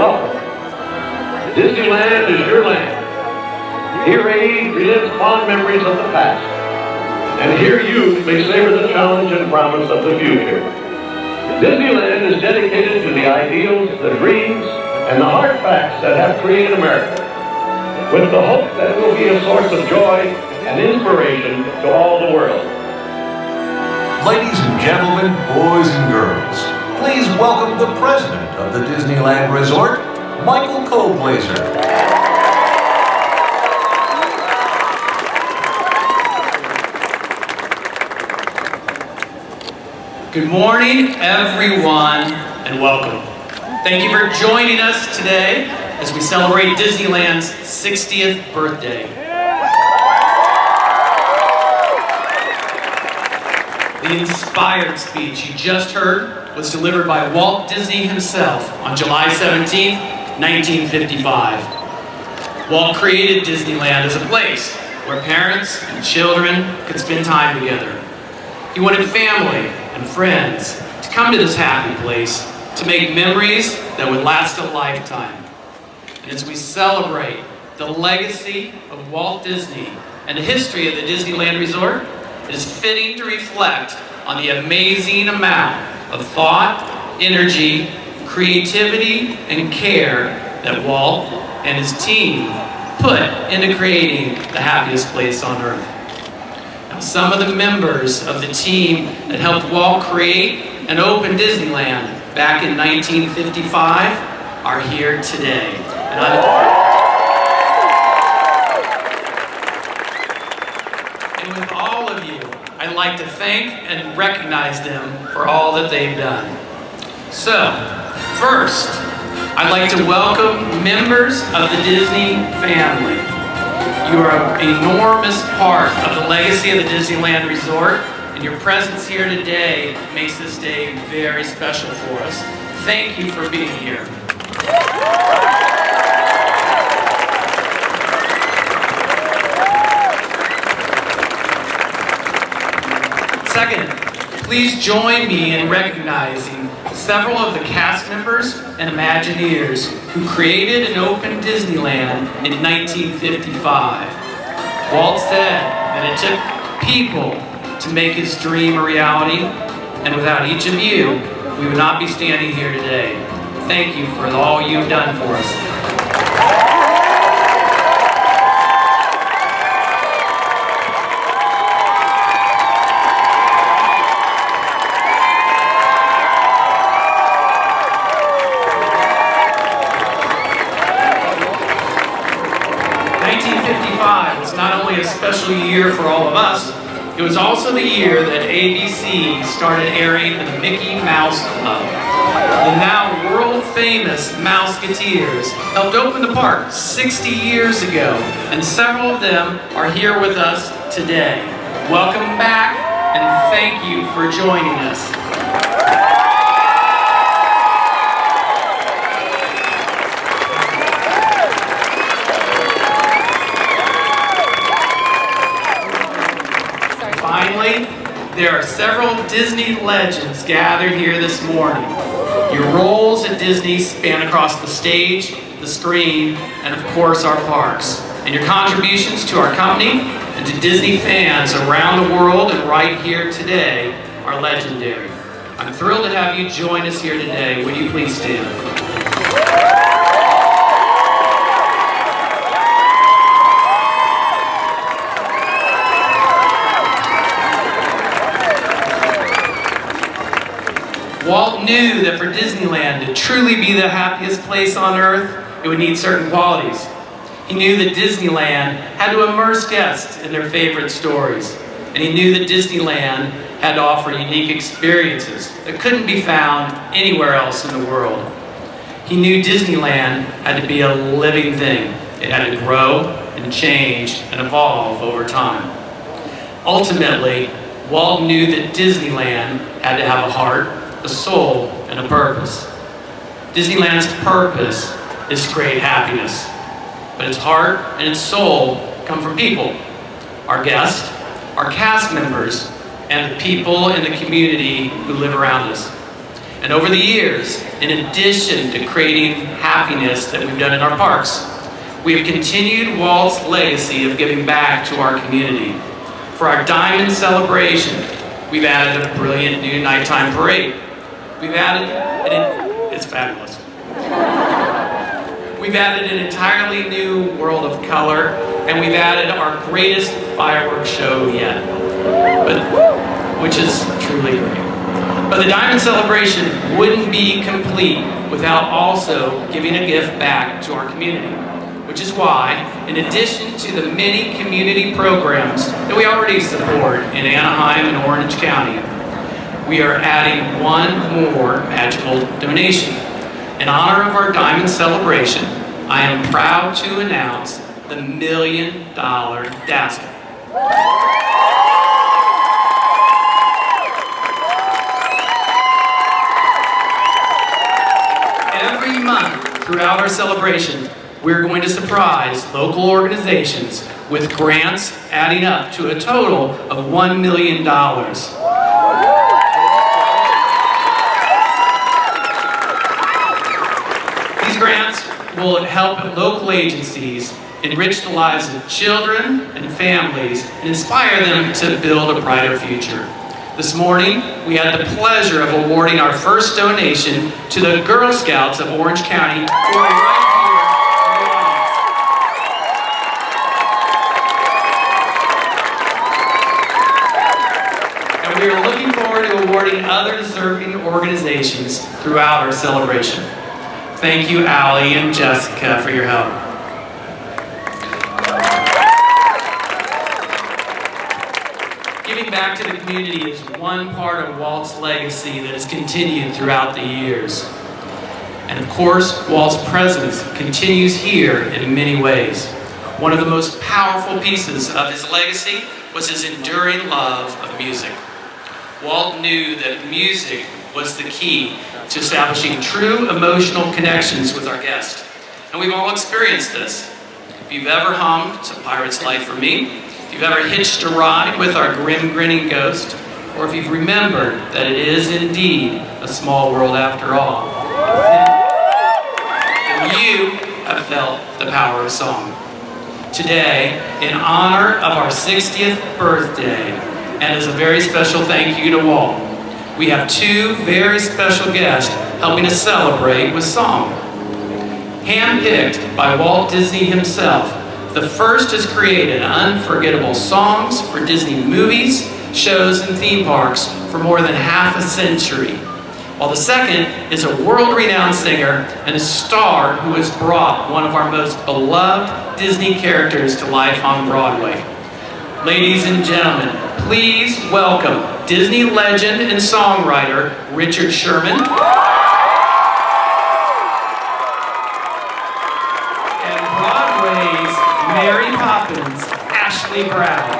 Welcome. Disneyland is your land. Here age relives fond memories of the past. And here youth may savor the challenge and promise of the future. Disneyland is dedicated to the ideals, the dreams, and the hard facts that have created America, with the hope that it will be a source of joy and inspiration to all the world. Ladies and gentlemen, boys and girls, please welcome the president of the Disneyland Resort, Michael Colglazier. Good morning, everyone, and welcome. Thank you for joining us today as we celebrate Disneyland's 60th birthday. The inspired speech you just heard was delivered by Walt Disney himself on July 17, 1955. Walt created Disneyland as a place where parents and children could spend time together. He wanted family and friends to come to this happy place to make memories that would last a lifetime. And as we celebrate the legacy of Walt Disney and the history of the Disneyland Resort, it is fitting to reflect on the amazing amount of thought, energy, creativity, and care that Walt and his team put into creating the happiest place on earth. Now, some of the members of the team that helped Walt create and open Disneyland back in 1955 are here today. And with all of you, I'd like to thank and recognize them for all that they've done. So, first, I'd like to welcome members of the Disney family. You are an enormous part of the legacy of the Disneyland Resort, and your presence here today makes this day very special for us. Thank you for being here. Second, please join me in recognizing several of the cast members and Imagineers who created and opened Disneyland in 1955. Walt said that it took people to make his dream a reality, and without each of you, we would not be standing here today. Thank you for all you've done for us. Not only a special year for all of us, it was also the year that ABC started airing the Mickey Mouse Club. The now world-famous Mouseketeers helped open the park 60 years ago, and several of them are here with us today. Welcome back, and thank you for joining us. Finally, there are several Disney legends gathered here this morning. Your roles at Disney span across the stage, the screen, and of course our parks. And your contributions to our company and to Disney fans around the world and right here today are legendary. I'm thrilled to have you join us here today. Would you please stand? Walt knew that for Disneyland to truly be the happiest place on earth, it would need certain qualities. He knew that Disneyland had to immerse guests in their favorite stories. And he knew that Disneyland had to offer unique experiences that couldn't be found anywhere else in the world. He knew Disneyland had to be a living thing. It had to grow and change and evolve over time. Ultimately, Walt knew that Disneyland had to have a heart, a soul, and a purpose. Disneyland's purpose is to create happiness, but its heart and its soul come from people. Our guests, our cast members, and the people in the community who live around us. And And over the years, in addition to creating happiness that we've done in our parks, we have continued Walt's legacy of giving back to our community. For our Diamond Celebration, we've added a brilliant new nighttime parade. We've added, it's fabulous. We've added an entirely new world of color, and we've added our greatest fireworks show yet, which is truly great. But the Diamond Celebration wouldn't be complete without also giving a gift back to our community, which is why, in addition to the many community programs that we already support in Anaheim and Orange County, we are adding one more magical donation. In honor of our Diamond Celebration, I am proud to announce the $1 Million Dazzle. Every month throughout our celebration, we're going to surprise local organizations with grants adding up to a total of $1 million. These grants will help local agencies enrich the lives of children and families and inspire them to build a brighter future. This morning, we had the pleasure of awarding our first donation to the Girl Scouts of Orange County, who are right here in the audience. And we are looking forward to awarding other deserving organizations throughout our celebration. Thank you, Allie and Jessica, for your help. Giving back to the community is one part of Walt's legacy that has continued throughout the years. And of course, Walt's presence continues here in many ways. One of the most powerful pieces of his legacy was his enduring love of music. Walt knew that music was the key to establishing true emotional connections with our guests. And we've all experienced this. If you've ever hummed "It's a Pirate's Life for Me," if you've ever hitched a ride with our grim grinning ghost, or if you've remembered that it is indeed a small world after all, then you have felt the power of song. Today, in honor of our 60th birthday, and as a very special thank you to Walt, we have two very special guests helping us celebrate with song. Handpicked by Walt Disney himself, the first has created unforgettable songs for Disney movies, shows, and theme parks for more than half a century, while the second is a world-renowned singer and a star who has brought one of our most beloved Disney characters to life on Broadway. Ladies and gentlemen, please welcome Disney legend and songwriter Richard Sherman and Broadway's Mary Poppins, Ashley Brown.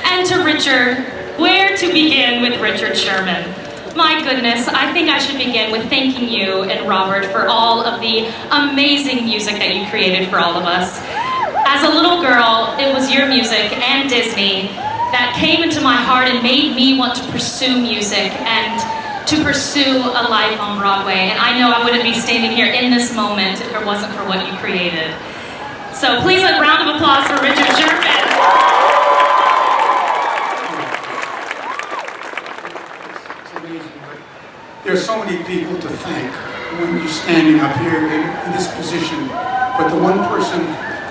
And to Richard, where to begin with Richard Sherman? My goodness, I think I should begin with thanking you and Robert for all of the amazing music that you created for all of us. As a little girl, it was your music and Disney that came into my heart and made me want to pursue music and to pursue a life on Broadway. And I know I wouldn't be standing here in this moment if it wasn't for what you created. So please a round of applause for Richard Sherman. There's so many people to thank when you're standing up here in this position, but the one person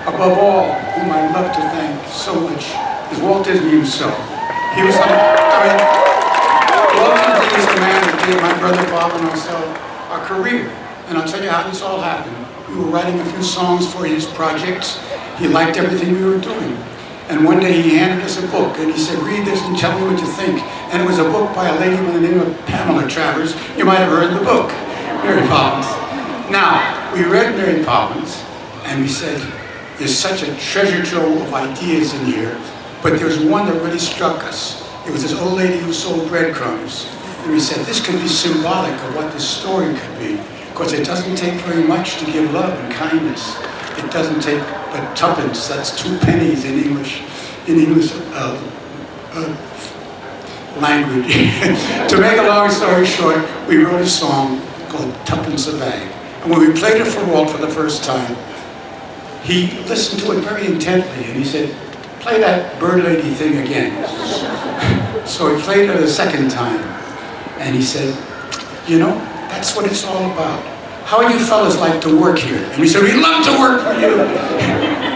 above all whom I love to thank so much is Walt Disney himself. He was, Walt Disney is the man that gave my brother Bob and myself our career. And I'll tell you how this all happened. We were writing a few songs for his projects. He liked everything we were doing. And one day he handed us a book and he said, read this and tell me what you think. And it was a book by a lady by the name of Pamela Travers. You might have heard the book, Mary Poppins. Now, we read Mary Poppins and we said, there's such a treasure trove of ideas in here, but there's one that really struck us. It was this old lady who sold breadcrumbs. And he said, this could be symbolic of what this story could be, because it doesn't take very much to give love and kindness. It doesn't take but tuppence, that's 2 pennies in English language. To make a long story short, we wrote a song called Tuppence a Bag. And when we played it for Walt for the first time, he listened to it very intently and he said, play that bird lady thing again. So he played it a second time and he said, you know, that's what it's all about. How you fellas like to work here? And we said, we'd love to work for you.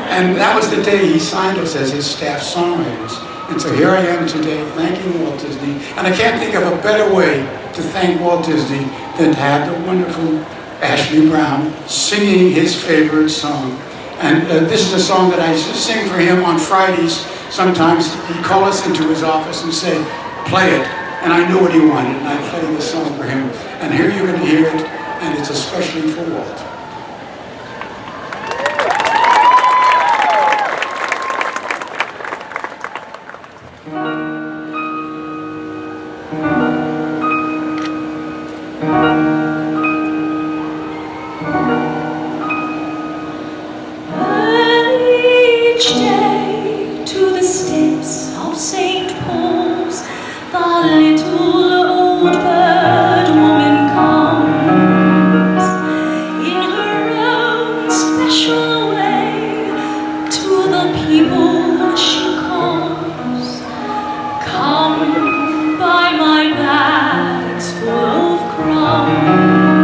And that was the day he signed us as his staff songwriters. And so here I am today thanking Walt Disney. And I can't think of a better way to thank Walt Disney than to have the wonderful Ashley Brown singing his favorite song. And this is a song that I sing for him on Fridays. Sometimes he'd call us into his office and say, play it. And I knew what he wanted, and I played the song for him. And here you're going to hear it, and it's especially for Walt. Each day to the steps of St. Paul's, the little old bird woman comes in her own special way to the people she calls. Come buy my bags full of crumbs.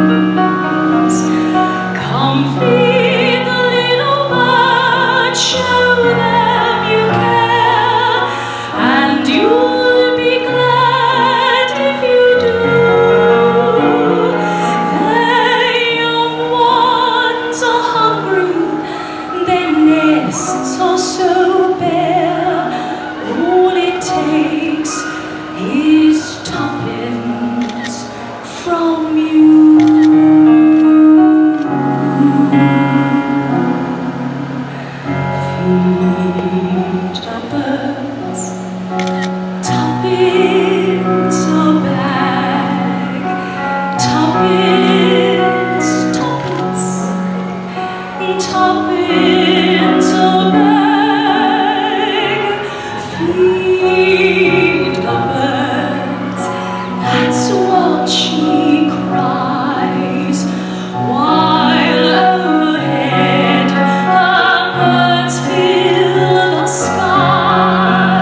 Come feed the little birds, show them you care, and you'll be glad if you do. Their young ones are hungry, their nests are so bare. All it takes is tuppence from you. Feed the birds, tuppence a bag, tuppence, tuppence, tuppence a bag. Feed the birds, that's what she cries, while overhead her birds fill the skies.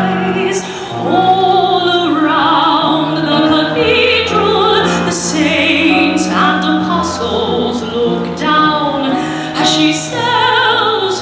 All around the cathedral, the saints and apostles look down as she sells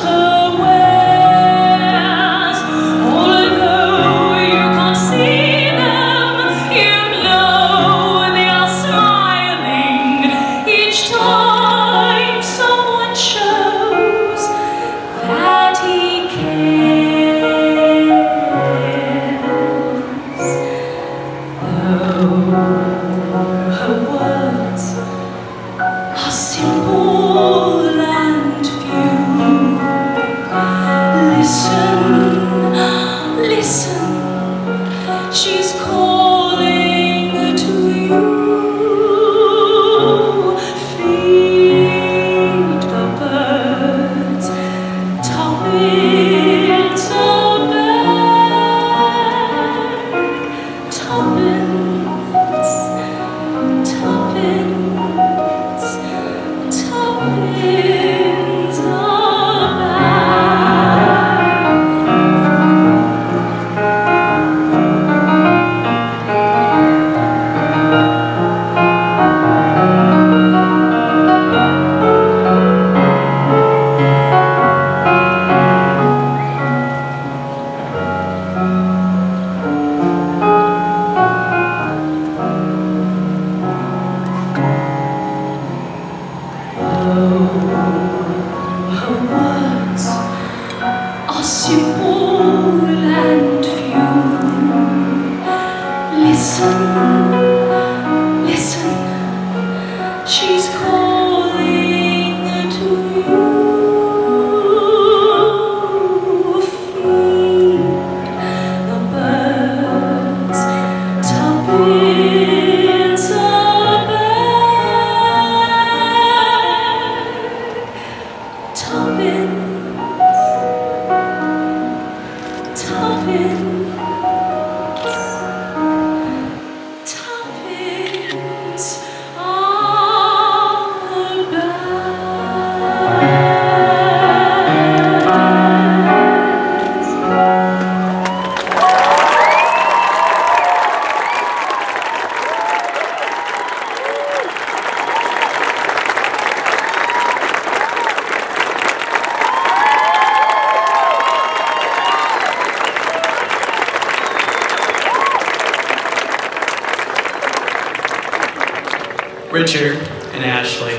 Richard and Ashley,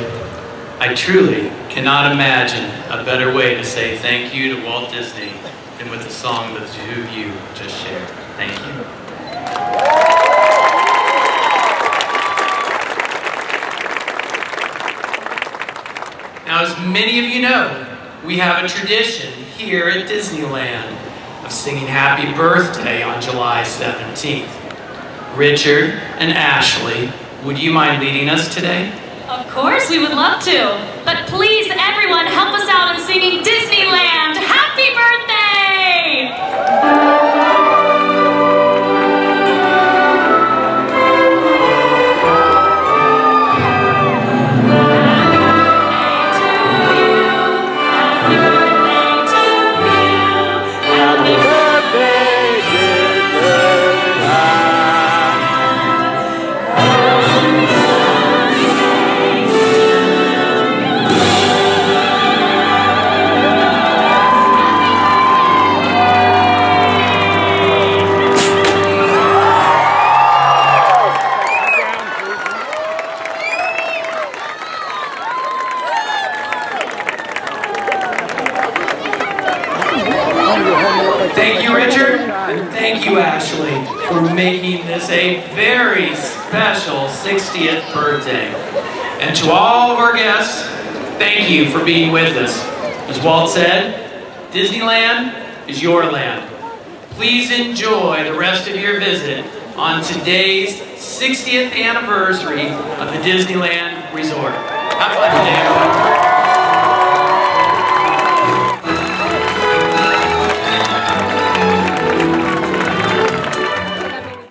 I truly cannot imagine a better way to say thank you to Walt Disney than with the song that the two of you just shared. Thank you. Now, as many of you know, we have a tradition here at Disneyland of singing Happy Birthday on July 17th. Richard and Ashley, would you mind leading us today? Of course, we would love to. But please, everyone, help us out in singing Disneyland Happy Birthday! Thank you, Richard, and thank you, Ashley, for making this a very special 60th birthday. And to all of our guests, thank you for being with us. As Walt said, Disneyland is your land. Please enjoy the rest of your visit on today's 60th anniversary of the Disneyland Resort. Have fun today, everyone.